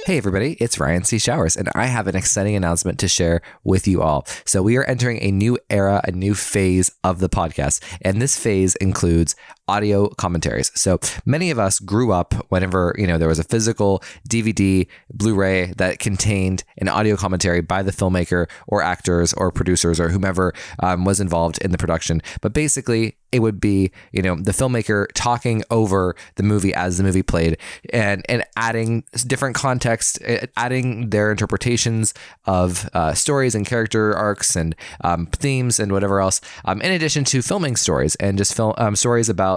Hey everybody, it's Ryan C. Showers, and I have an exciting announcement to share with you all. So we are entering a new era, a new phase of the podcast, and this phase includes audio commentaries. So many of us grew up whenever, there was a physical DVD, Blu-ray that contained an audio commentary by the filmmaker or actors or producers or whomever was involved in the production. But basically, it would be, the filmmaker talking over the movie as the movie played and adding different context, adding their interpretations of stories and character arcs and themes and whatever else, in addition to filming stories and just stories about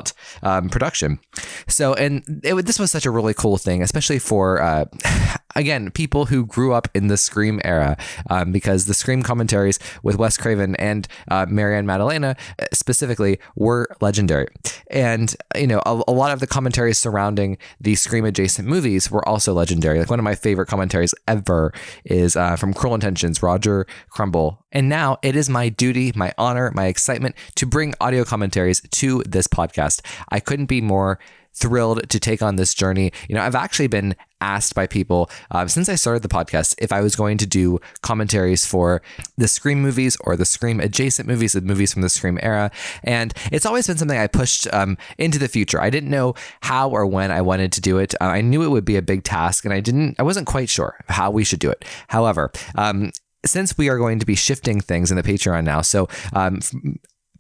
production. So, this was such a really cool thing, especially for, again, people who grew up in the Scream era, because the Scream commentaries with Wes Craven and Marianne Maddalena specifically were legendary. And, a lot of the commentaries surrounding the Scream adjacent movies were also legendary. Like one of my favorite commentaries ever is from Cruel Intentions, Roger Crumble. And now it is my duty, my honor, my excitement to bring audio commentaries to this podcast. I couldn't be more thrilled to take on this journey. I've actually been asked by people since I started the podcast if I was going to do commentaries for the Scream movies or the Scream adjacent movies, the movies from the Scream era. And it's always been something I pushed into the future. I didn't know how or when I wanted to do it. I knew it would be a big task, and I wasn't quite sure how we should do it. However, since we are going to be shifting things in the Patreon now, so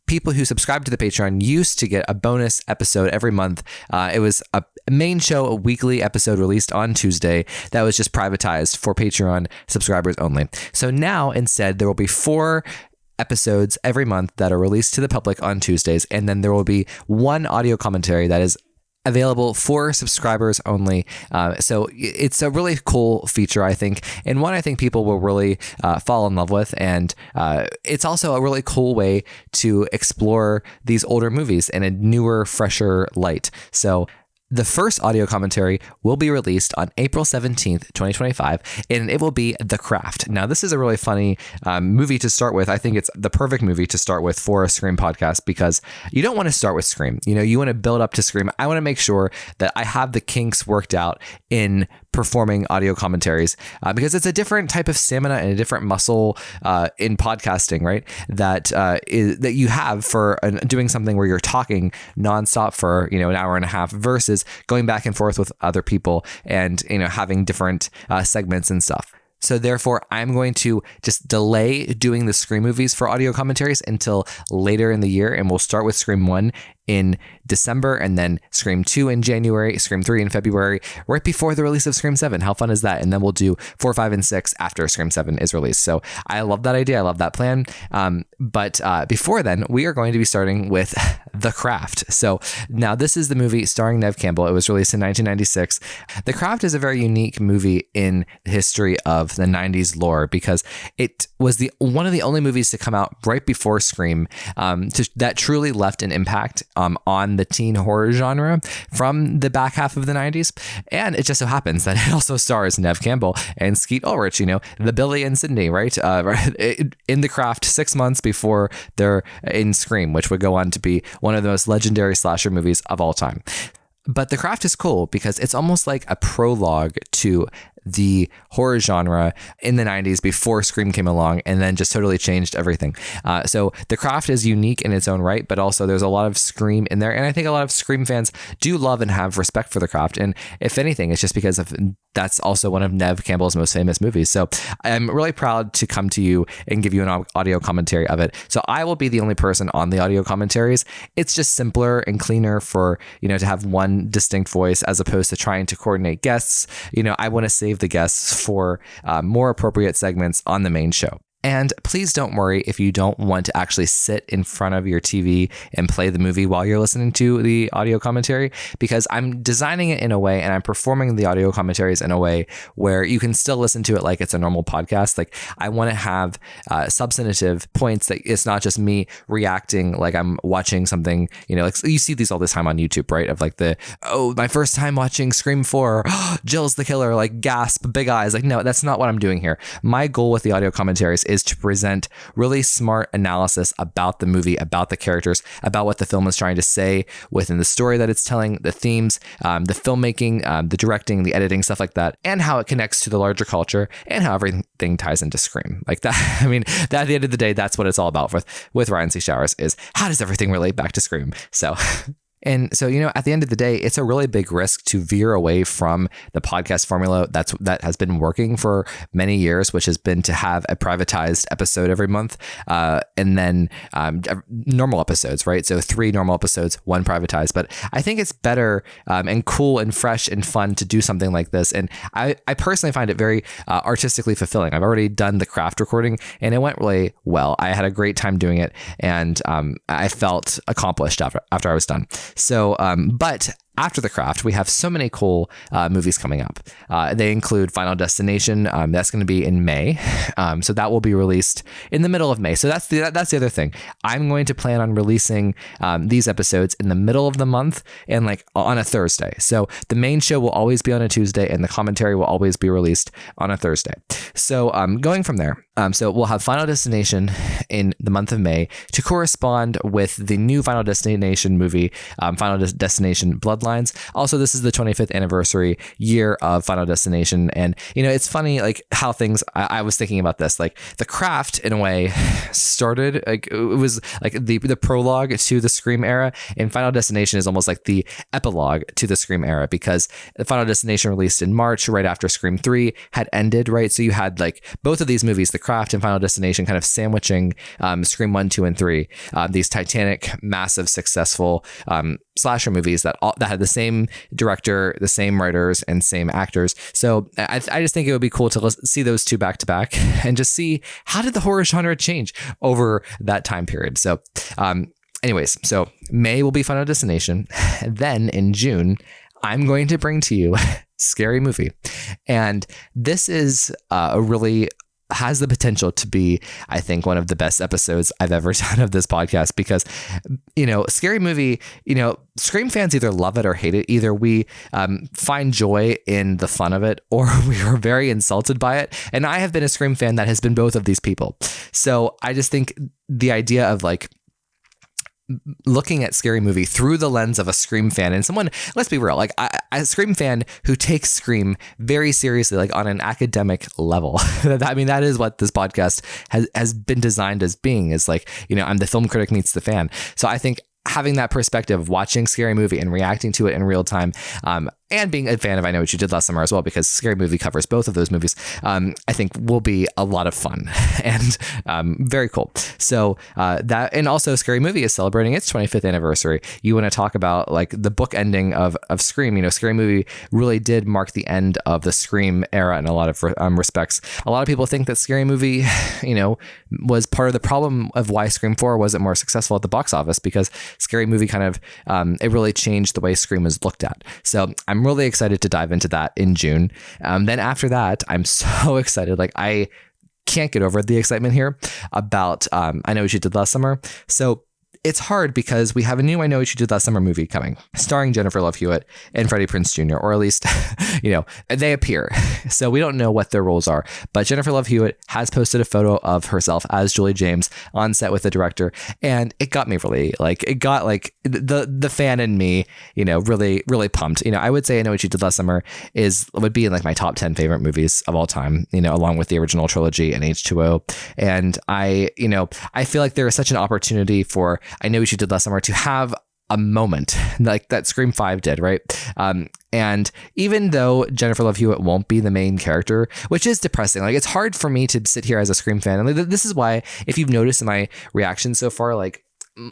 people who subscribe to the Patreon used to get a bonus episode every month. It was a main show, a weekly episode released on Tuesday that was just privatized for Patreon subscribers only. So now instead, there will be 4 episodes every month that are released to the public on Tuesdays, and then there will be one audio commentary that is available for subscribers only. So it's a really cool feature, I think, and one I think people will really fall in love with. And it's also a really cool way to explore these older movies in a newer, fresher light. So the first audio commentary will be released on April 17th, 2025, and it will be The Craft. Now, this is a really funny movie to start with. I think it's the perfect movie to start with for a Scream podcast because you don't want to start with Scream. You want to build up to Scream. I want to make sure that I have the kinks worked out in performing audio commentaries because it's a different type of stamina and a different muscle in podcasting, right? That you have for doing something where you're talking nonstop for an hour and a half versus going back and forth with other people and having different segments and stuff. So therefore, I'm going to just delay doing the Scream movies for audio commentaries until later in the year, and we'll start with Scream 1 in December, and then Scream 2 in January, Scream 3 in February, right before the release of Scream 7. How fun is that? And then we'll do 4, 5, and 6 after Scream 7 is released. So I love that idea. I love that plan. But before then, we are going to be starting with The Craft. So now this is the movie starring Neve Campbell. It was released in 1996. The Craft is a very unique movie in the history of the 90s lore because it was one of the only movies to come out right before Scream that truly left an impact on the teen horror genre from the back half of the 90s. And it just so happens that it also stars Neve Campbell and Skeet Ulrich, the Billy and Sydney, right? In The Craft 6 months before they're in Scream, which would go on to be one of the most legendary slasher movies of all time. But The Craft is cool because it's almost like a prologue to the horror genre in the 90s before Scream came along and then just totally changed everything. So The Craft is unique in its own right, but also there's a lot of Scream in there. And I think a lot of Scream fans do love and have respect for The Craft. And if anything, it's just because that's also one of Neve Campbell's most famous movies. So I'm really proud to come to you and give you an audio commentary of it. So I will be the only person on the audio commentaries. It's just simpler and cleaner for, to have one distinct voice as opposed to trying to coordinate guests. I want to save the guests for more appropriate segments on the main show. And please don't worry if you don't want to actually sit in front of your TV and play the movie while you're listening to the audio commentary, because I'm designing it in a way and I'm performing the audio commentaries in a way where you can still listen to it like it's a normal podcast. Like I want to have substantive points that it's not just me reacting like I'm watching something, like you see these all the time on YouTube, right? Of like my first time watching Scream 4, Jill's the killer, like gasp, big eyes. Like, no, that's not what I'm doing here. My goal with the audio commentaries is to present really smart analysis about the movie, about the characters, about what the film is trying to say within the story that it's telling, the themes, the filmmaking, the directing, the editing, stuff like that, and how it connects to the larger culture and how everything ties into Scream. Like that, I mean, that at the end of the day, that's what it's all about with Ryan C. Showers, is how does everything relate back to Scream? So And so, at the end of the day, it's a really big risk to veer away from the podcast formula that has been working for many years, which has been to have a privatized episode every month, and then normal episodes, right? So 3 normal episodes, 1 privatized. But I think it's better and cool and fresh and fun to do something like this. And I personally find it very artistically fulfilling. I've already done the craft recording, and it went really well. I had a great time doing it, and I felt accomplished after I was done. So, but after the craft, we have so many cool movies coming up. They include Final Destination. That's going to be in May. So that will be released in the middle of May. So that's the other thing. I'm going to plan on releasing these episodes in the middle of the month and like on a Thursday. So the main show will always be on a Tuesday and the commentary will always be released on a Thursday. So going from there, so we'll have Final Destination in the month of May to correspond with the new Final Destination movie, Final Destination Bloodlines. Also, this is the 25th anniversary year of Final Destination. And, it's funny, like how things, I was thinking about this, like the craft in a way started, like it was like the prologue to the Scream era, and Final Destination is almost like the epilogue to the Scream era, because the Final Destination released in March, right after Scream 3 had ended, right? So you had like both of these movies, the craft and Final Destination, kind of sandwiching Scream 1, 2, and 3, these titanic, massive, successful slasher movies that had the same director, the same writers, and same actors. So I just think it would be cool to see those two back to back and just see how did the horror genre change over that time period. So anyways, so May will be Final Destination. Then in June, I'm going to bring to you Scary Movie. And this is has the potential to be, I think, one of the best episodes I've ever done of this podcast, because, Scary Movie, Scream fans either love it or hate it. Either we find joy in the fun of it, or we are very insulted by it. And I have been a Scream fan that has been both of these people. So I just think the idea of like looking at Scary Movie through the lens of a Scream fan, and someone, let's be real, like a Scream fan who takes Scream very seriously, like on an academic level. I mean, that is what this podcast has been designed as being, is like, I'm the film critic meets the fan. So I think having that perspective, watching Scary Movie and reacting to it in real time, and being a fan of I Know What You Did Last Summer as well, because Scary Movie covers both of those movies, I think will be a lot of fun and very cool. So that, and also Scary Movie is celebrating its 25th anniversary. You want to talk about like the book ending of Scream? Scary Movie really did mark the end of the Scream era in a lot of respects. A lot of people think that Scary Movie, was part of the problem of why Scream 4 wasn't more successful at the box office, because Scary Movie kind of, it really changed the way Scream was looked at. So I'm really excited to dive into that in June. Then after that, I'm so excited. Like I can't get over the excitement here about I Know What You Did Last Summer. So it's hard because we have a new I Know What You Did Last Summer movie coming, starring Jennifer Love Hewitt and Freddie Prinze Jr., or at least, they appear. So we don't know what their roles are, but Jennifer Love Hewitt has posted a photo of herself as Julie James on set with the director. And it got me really, it got the fan in me, really, really pumped. I would say I Know What You Did Last Summer would be in like my top 10 favorite movies of all time, along with the original trilogy and H2O. And I feel like there is such an opportunity for I Know What You Did Last Summer to have a moment like that Scream 5 did, right? And even though Jennifer Love Hewitt won't be the main character, which is depressing, like it's hard for me to sit here as a Scream fan. And this is why, if you've noticed in my reaction so far, like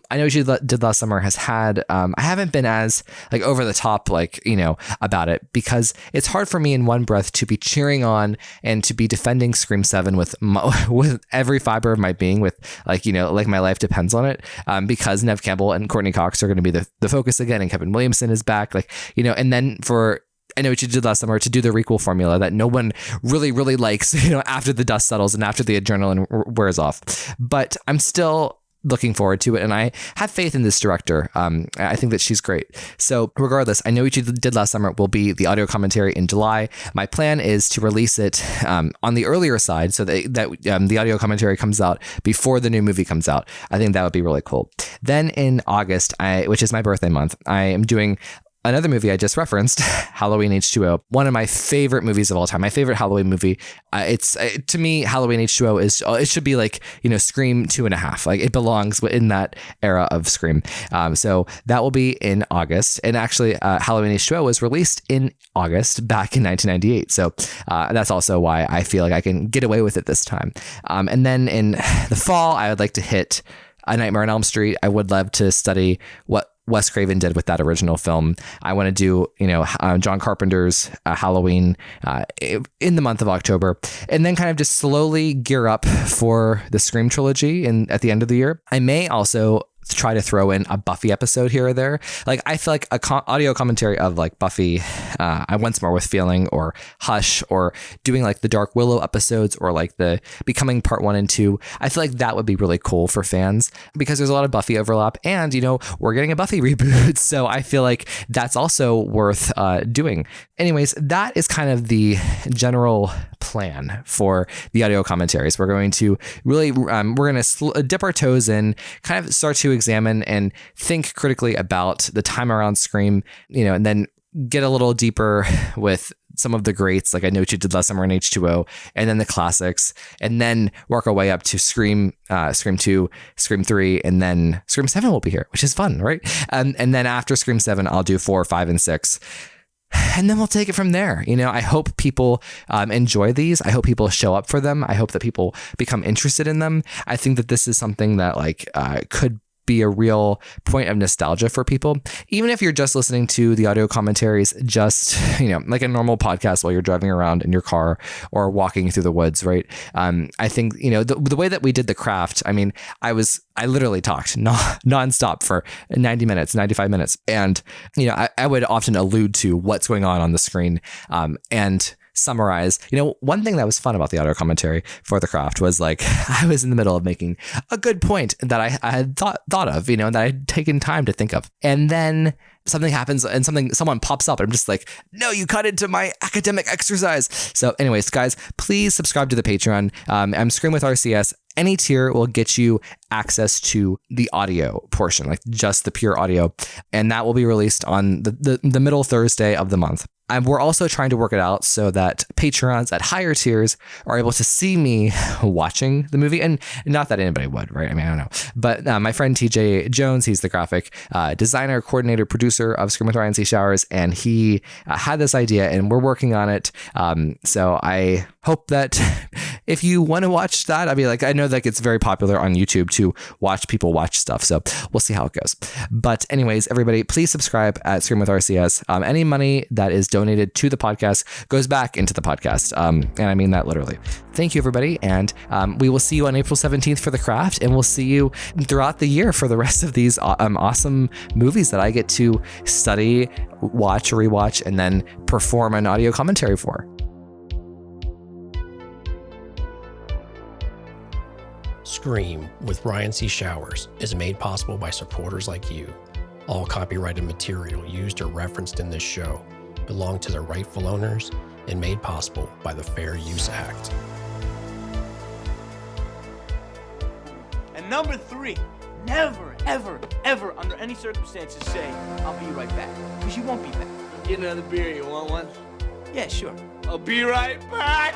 I Know What You Did Last Summer has had, I haven't been as like over the top, about it, because it's hard for me in one breath to be cheering on and to be defending Scream 7 with every fiber of my being, with like my life depends on it, because Neve Campbell and Courtney Cox are going to be the focus again, and Kevin Williamson is back, and then for I Know What You Did Last Summer to do the requel formula that no one really, really likes, after the dust settles and after the adrenaline wears off. But I'm still looking forward to it. And I have faith in this director. I think that she's great. So regardless, I Know What You Did Last Summer will be the audio commentary in July. My plan is to release it on the earlier side so that the audio commentary comes out before the new movie comes out. I think that would be really cool. Then in August, which is my birthday month, I am doing another movie I just referenced, Halloween H2O, one of my favorite movies of all time. My favorite Halloween movie. To me, Halloween H2O it should be like, Scream 2.5. Like it belongs in that era of Scream. So that will be in August. And actually, Halloween H2O was released in August back in 1998. So that's also why I feel like I can get away with it this time. And then in the fall, I would like to hit A Nightmare on Elm Street. I would love to study what Wes Craven did with that original film. I want to do, John Carpenter's Halloween in the month of October, and then kind of just slowly gear up for the Scream trilogy at the end of the year. I may also try to throw in a Buffy episode here or there. Like I feel like audio commentary of like Buffy, I Once More with Feeling, or Hush, or doing like the Dark Willow episodes, or like the Becoming Part 1 and 2. I feel like that would be really cool for fans because there's a lot of Buffy overlap, and we're getting a Buffy reboot, so I feel like that's also worth doing. Anyways, that is kind of the general plan for the audio commentaries. We're going to really dip our toes in, kind of start to examine and think critically about the time around Scream, and then get a little deeper with some of the greats, like I Know What You Did Last Summer in H2O, and then the classics, and then work our way up to Scream 2, Scream 3, and then Scream 7 will be here, which is fun, right? And then after Scream 7, I'll do 4, 5, and 6. And then we'll take it from there. I hope people enjoy these. I hope people show up for them. I hope that people become interested in them. I think that this is something that could be a real point of nostalgia for people. Even if you're just listening to the audio commentaries, just, like a normal podcast while you're driving around in your car or walking through the woods, right? I think, the way that we did The Craft, I literally talked nonstop for 90 minutes, 95 minutes. And, I would often allude to what's going on the screen, and summarize. One thing that was fun about the audio commentary for The Craft was like I was in the middle of making a good point that I had thought of, that I had taken time to think of, and then something happens and someone pops up and I'm just like, no, you cut into my academic exercise. So anyways, guys, please subscribe to the Patreon. I'm Scream with RCS. Any tier will get you access to the audio portion, like just the pure audio. And that will be released on the middle Thursday of the month. We're also trying to work it out so that Patreons at higher tiers are able to see me watching the movie. And not that anybody would, right? I don't know. But my friend TJ Jones, he's the graphic designer, coordinator, producer of Scream with Ryan C. Showers. And he had this idea and we're working on it. So I hope that if you want to watch that, I know that it's very popular on YouTube to watch people watch stuff. So we'll see how it goes. But anyways, everybody, please subscribe at Scream with RCS. Any money that is donated to the podcast goes back into the podcast. And I mean that literally. Thank you, everybody. And we will see you on April 17th for The Craft. And we'll see you throughout the year for the rest of these awesome movies that I get to study, watch, rewatch, and then perform an audio commentary for. Scream with Ryan C. Showers is made possible by supporters like you. All copyrighted material used or referenced in this show belong to their rightful owners and made possible by the Fair Use Act. And number 3, never, ever, ever, under any circumstances say, I'll be right back. Because you won't be back. Get another beer, you want one? Yeah, sure. I'll be right back!